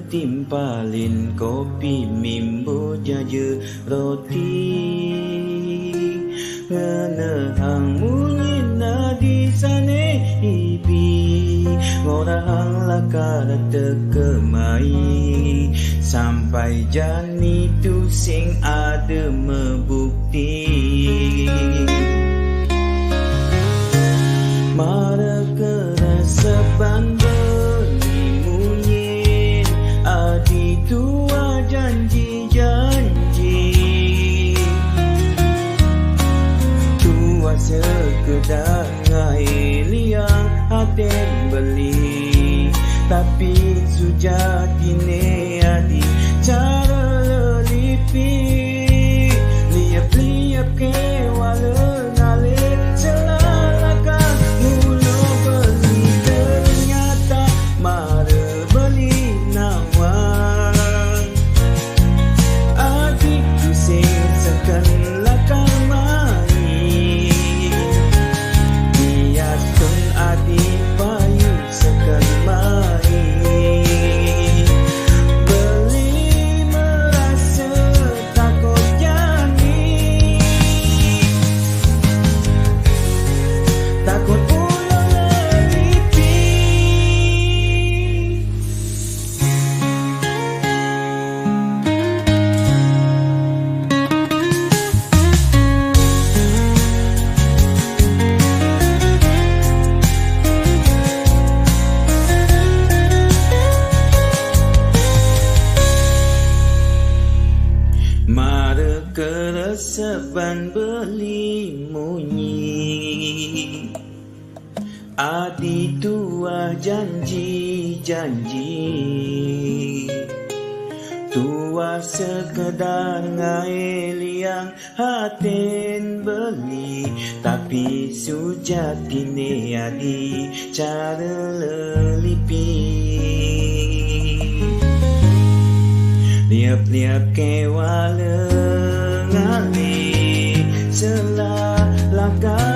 timpalin kopi mimbo jaja roti ngenehang munyi nadi sane ibi ngorang lakar tekemai sampai jani tu sing ada membukti mara kerasa beli munyin adi tua janji-janji tua sekedar ngai liang aden beli tapi sujat kini adi cara lelipi liap-liap ke wala ngalir selalakan mulu beli ternyata mara beli nawang adik tu singsakan lakar mai bias pun adik payu sekan mai takut ulang lelipi mara keresapan beli munyi adi tua janji-janji tua sekedar ngai liang haten beli tapi sujat kini adi cara lelipi liap-liap ke wala ngali selah lakar